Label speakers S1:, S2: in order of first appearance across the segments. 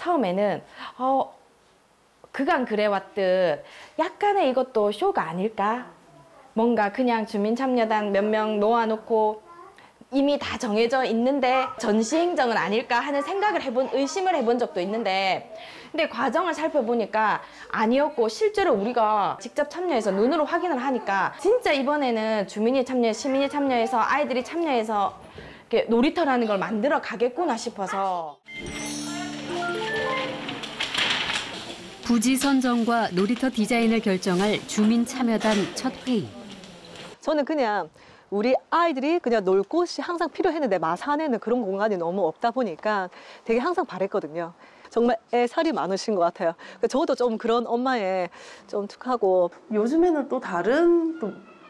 S1: 처음에는 그간 그래왔듯 약간의 이것도 쇼가 아닐까? 뭔가 그냥 주민참여단 몇 명 놓아놓고 이미 다 정해져 있는데 전시행정은 아닐까 하는 의심을 해본 적도 있는데, 근데 과정을 살펴보니까 아니었고, 실제로 우리가 직접 참여해서 눈으로 확인을 하니까 진짜 이번에는 주민이 참여해, 시민이 참여해서, 아이들이 참여해서 이렇게 놀이터라는 걸 만들어 가겠구나 싶어서.
S2: 부지 선정과 놀이터 디자인을 결정할 주민참여단 첫 회의.
S3: 저는 그냥 우리 아이들이 그냥 놀 곳이 항상 필요했는데 마산에는 그런 공간이 너무 없다 보니까 되게 항상 바랬거든요. 정말 애살이 많으신 것 같아요. 저도 좀 그런 엄마에 좀 툭하고.
S4: 요즘에는 또 다른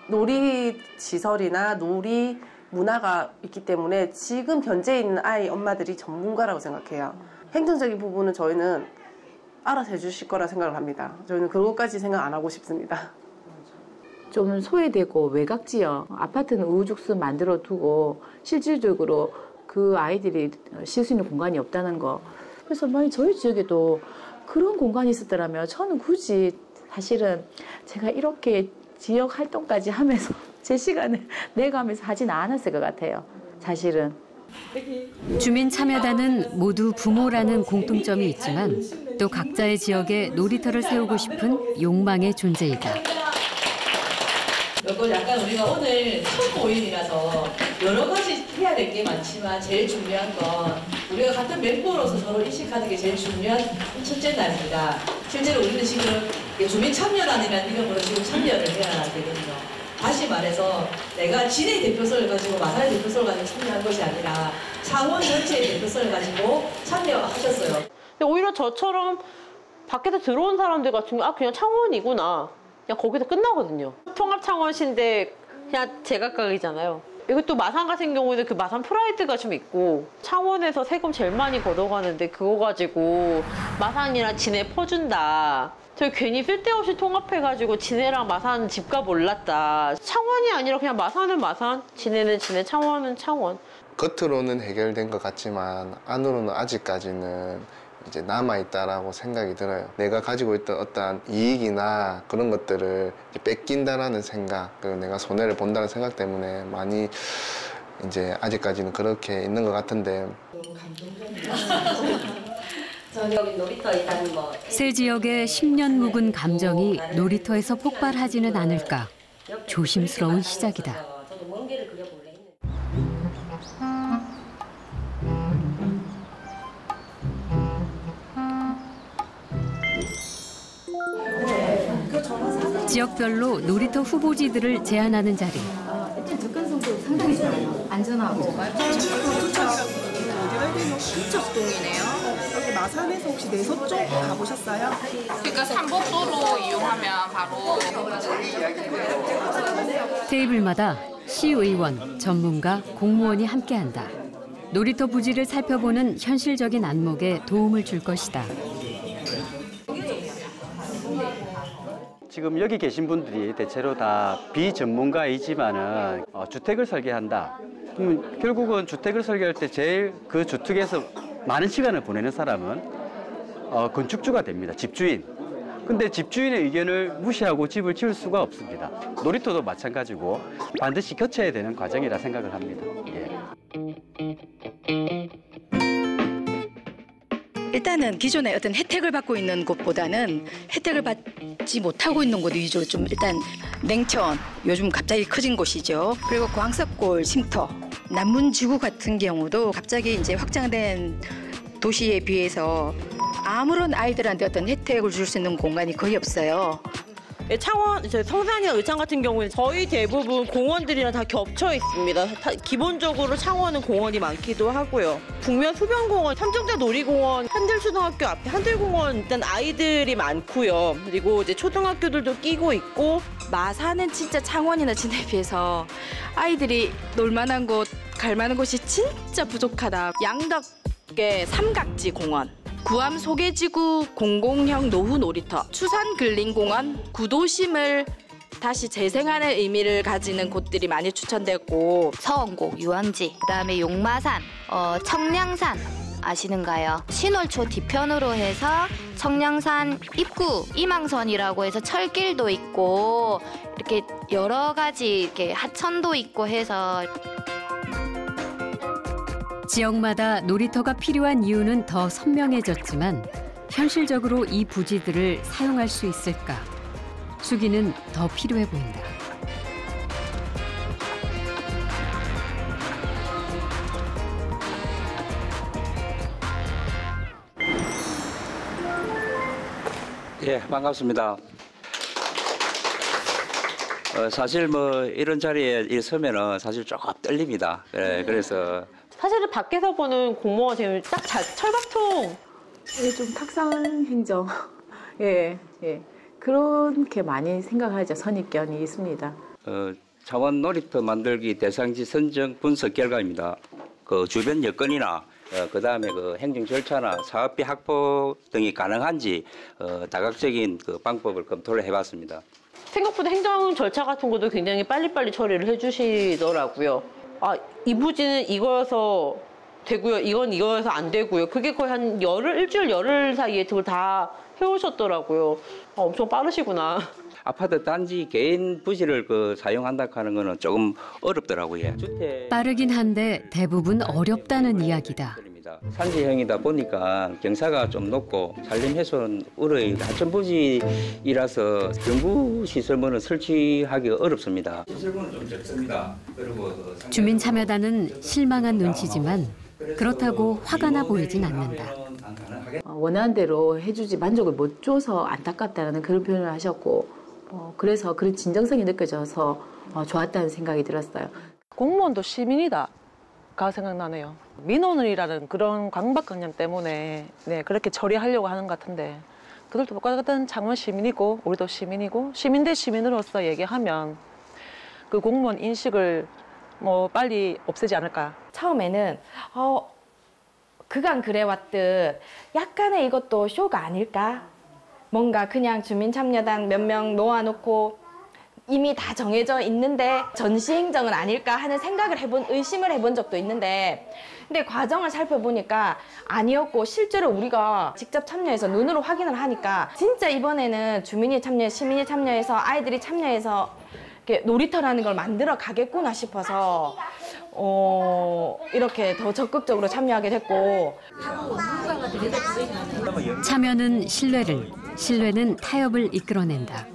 S4: 놀이 시설이나 놀이 문화가 있기 때문에 지금 현재에 있는 아이 엄마들이 전문가라고 생각해요. 행정적인 부분은 저희는 알아서 해주실 거라 생각을 합니다. 저희는 그것까지 생각 안 하고 싶습니다.
S5: 좀 소외되고 외곽지역 아파트는 우후죽순 만들어 두고 실질적으로 그 아이들이 쉴 수 있는 공간이 없다는 거. 그래서 만약 저희 지역에도 그런 공간이 있었더라면 저는 굳이 사실은 제가 이렇게 지역 활동까지 하면서 제 시간을 내가면서 하진 않았을 것 같아요. 사실은.
S2: 주민참여단은 모두 부모라는 공통점이 있지만 또 각자의 지역에 놀이터를 세우고 싶은 욕망의 존재이다.
S6: 이거 약간 우리가 오늘 첫 모임이라서 여러 가지 해야 될 게 많지만 제일 중요한 건 우리가 같은 멤버로서 서로 인식하는 게 제일 중요한 첫째 날입니다. 실제로 우리는 지금 주민참여단이라는 이름으로 지금 참여를 해야 되거든요. 다시 말해서 내가 진의 대표성을 가지고 마산의 대표성을 가지고 참여한 것이 아니라 창원 전체의 대표성을 가지고 참여하셨어요.
S7: 근데 오히려 저처럼 밖에서 들어온 사람들 같은 경우 그냥 창원이구나. 그냥 거기서 끝나거든요. 통합창원시인데 그냥 제각각이잖아요. 그리고 또 마산 같은 경우는 그 마산 프라이드가 좀 있고 창원에서 세금 제일 많이 걷어가는데 그거 가지고 마산이랑 진해 퍼준다. 저희 괜히 쓸데없이 통합해가지고 진해랑 마산 집값 올랐다. 창원이 아니라 그냥 마산은 마산, 진해는 진해, 창원은 창원.
S8: 겉으로는 해결된 것 같지만 안으로는 아직까지는 이제 남아있다라고 생각이 들어요. 내가 가지고 있던 어떠한 이익이나 그런 것들을 이제 뺏긴다라는 생각, 그리고 내가 손해를 본다는 생각 때문에 많이 이제 아직까지는 그렇게 있는 것 같은데.
S2: 새 지역의 10년 묵은 감정이 놀이터에서 폭발하지는 않을까. 조심스러운 시작이다. 지역별로 놀이터 후보지들을 제안하는 자리.
S1: 일단 접근성도 상당히 좋아요. 안전하고.
S9: 신척동이네요. 여기 마산에서 혹시 내서 쪽 가보셨어요?
S10: 그러니까 삼복도로 이용하면 바로.
S2: 테이블마다 시의원, 전문가, 공무원이 함께한다. 놀이터 부지를 살펴보는 현실적인 안목에 도움을 줄 것이다.
S11: 지금 여기 계신 분들이 대체로 다 비전문가이지만은 주택을 설계한다. 그럼 결국은 주택을 설계할 때 제일 그 주택에서 많은 시간을 보내는 사람은 건축주가 됩니다. 집주인. 근데 집주인의 의견을 무시하고 집을 지을 수가 없습니다. 놀이터도 마찬가지고 반드시 거쳐야 되는 과정이라 생각을 합니다.
S12: 일단은 기존에 어떤 혜택을 받고 있는 곳보다는 혜택을 받지 못하고 있는 곳 위주로 좀 일단 냉천, 요즘 갑자기 커진 곳이죠. 그리고 광석골, 쉼터, 남문지구 같은 경우도 갑자기 이제 확장된 도시에 비해서 아무런 아이들한테 어떤 혜택을 줄 수 있는 공간이 거의 없어요.
S7: 창원, 성산이나 의창 같은 경우는 저희 대부분 공원들이랑 다 겹쳐 있습니다. 기본적으로 창원은 공원이 많기도 하고요. 북면 수변공원, 삼성대 놀이공원, 한들초등학교 앞에 한들공원 일단 아이들이 많고요. 그리고 이제 초등학교들도 끼고 있고.
S1: 마산은 진짜 창원이나 진해에 비해서 아이들이 놀만한 곳, 갈만한 곳이 진짜 부족하다. 양덕의 삼각지 공원, 구암 소개지구 공공형 노후 놀이터, 추산 근린공원, 구도심을 다시 재생하는 의미를 가지는 곳들이 많이 추천됐고,
S13: 서원고, 유원지, 그다음에 용마산, 청량산, 아시는가요? 신월초 뒤편으로 해서 청량산 입구 이망선이라고 해서 철길도 있고 이렇게 여러 가지 이렇게 하천도 있고 해서
S2: 지역마다 놀이터가 필요한 이유는 더 선명해졌지만 현실적으로 이 부지들을 사용할 수 있을까? 수기는 더 필요해 보인다.
S14: 예, 반갑습니다. 사실 뭐 이런 자리에 서면은 사실 조금 떨립니다. 그래서
S7: 사실은 밖에서 보는 공무원 제일 딱 철밥통.
S5: 좀 탁상 행정. 예. 그렇게 많이 생각하죠. 선입견이 있습니다.
S14: 창원 놀이터 만들기 대상지 선정 분석 결과입니다. 그 주변 여건이나 그다음에 그 행정 절차나 사업비 확보 등이 가능한지 다각적인 그 방법을 검토를 해봤습니다.
S7: 생각보다 행정 절차 같은 것도 굉장히 빨리빨리 처리를 해주시더라고요. 아, 이 부지는 이거여서 되고요. 이건 이거여서 안 되고요. 그게 거의 한 일주일 열흘 사이에 그걸 다 해오셨더라고요. 아, 엄청 빠르시구나.
S14: 아파트 단지 개인 부지를 사용한다 하는 거는 조금 어렵더라고요.
S2: 빠르긴 한데 대부분 어렵다는 이야기다.
S14: 산지형이다 보니까 경사가 좀 높고 산림 훼손 우려의 하천 부지이라서 정부 시설물은 설치하기가 어렵습니다. 시설물은 좀 적습니다. 그리고
S2: 주민 참여단은 실망한 눈치지만 그렇다고 화가 나 보이진 않는다.
S5: 원하는 대로 해주지 만족을 못 줘서 안타깝다는 그런 표현을 하셨고 그래서 그런 진정성이 느껴져서 좋았다는 생각이 들었어요.
S3: 공무원도 시민이다가 생각나네요. 민원이라는 그런 강박관념 때문에 그렇게 처리하려고 하는 것 같은데 그들도 똑같은 창원 시민이고 우리도 시민이고 시민 대 시민으로서 얘기하면 그 공무원 인식을 빨리 없애지 않을까.
S1: 처음에는 그간 그래왔듯 약간의 이것도 쇼가 아닐까? 뭔가 그냥 주민참여단 몇 명 놓아놓고 이미 다 정해져 있는데 전시행정은 아닐까 하는 의심을 해본 적도 있는데 근데 과정을 살펴보니까 아니었고 실제로 우리가 직접 참여해서 눈으로 확인을 하니까 진짜 이번에는 주민이 참여해 시민이 참여해서 아이들이 참여해서 이렇게 놀이터라는 걸 만들어 가겠구나 싶어서 이렇게 더 적극적으로 참여하게 됐고
S2: 참여는 신뢰는 타협을 이끌어낸다.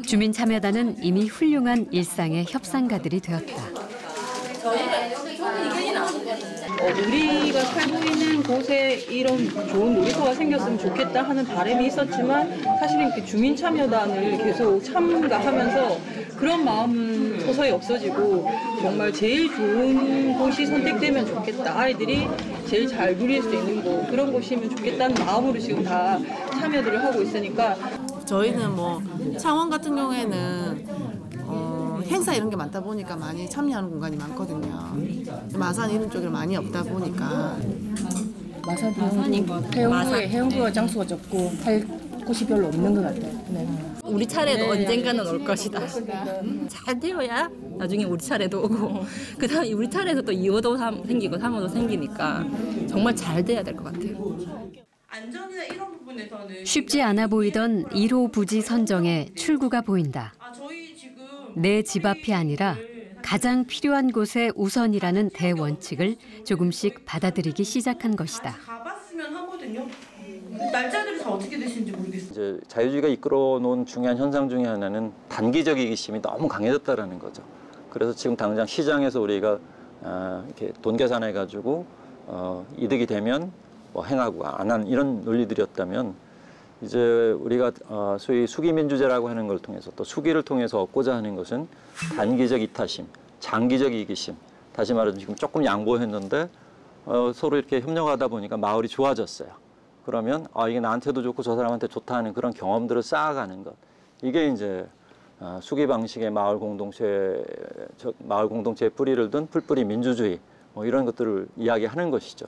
S2: 주민참여단은 이미 훌륭한 일상의 협상가들이 되었다.
S15: 우리가 살고 있는 곳에 이런 좋은 놀이터가 생겼으면 좋겠다 하는 바람이 있었지만 사실은 이렇게 주민참여단을 계속 참가하면서 그런 마음은 서서히 없어지고 정말 제일 좋은 곳이 선택되면 좋겠다. 아이들이 제일 잘 누릴 수 있는 곳 그런 곳이면 좋겠다는 마음으로 지금 다 참여들을 하고 있으니까
S16: 저희는 창원 같은 경우에는 행사 이런 게 많다 보니까 많이 참여하는 공간이 많거든요. 마산 이런 쪽에 많이 없다 보니까
S17: 마산 해운구의 장소가 적고 할 곳이 별로 없는 것 같아요. 네.
S18: 우리 차례도 언젠가는 올 것이다. 잘 되어야 나중에 우리 차례도 오고 그다음에 우리 차례에서 또 2호도 생기고 3호도 생기니까 정말 잘 돼야 될 것 같아요.
S6: 안전이나 이런 부분에서는
S2: 쉽지 않아 보이던 1호 부지 선정에 출구가 보인다. 내 집 앞이 아니라 가장 필요한 곳에 우선이라는 대원칙을 조금씩 받아들이기 시작한 것이다.
S6: 가봤으면 하거든요. 날짜들이 다 어떻게 되시는지 모르겠어요.
S19: 이제 자유주의가 이끌어놓은 중요한 현상 중에 하나는 단기적 이기심이 너무 강해졌다라는 거죠. 그래서 지금 당장 시장에서 우리가 이렇게 돈 계산해가지고 이득이 되면 행하고 안 하는 이런 논리들이었다면 이제 우리가 소위 수기민주제라고 하는 걸 통해서 또 수기를 통해서 얻고자 하는 것은 단기적 이타심, 장기적 이기심. 다시 말해서 지금 조금 양보했는데 서로 이렇게 협력하다 보니까 마을이 좋아졌어요. 그러면 이게 나한테도 좋고 저 사람한테 좋다 하는 그런 경험들을 쌓아가는 것. 이게 이제 수기 방식의 마을 공동체의 뿌리를 둔 풀뿌리 민주주의 이런 것들을 이야기하는 것이죠.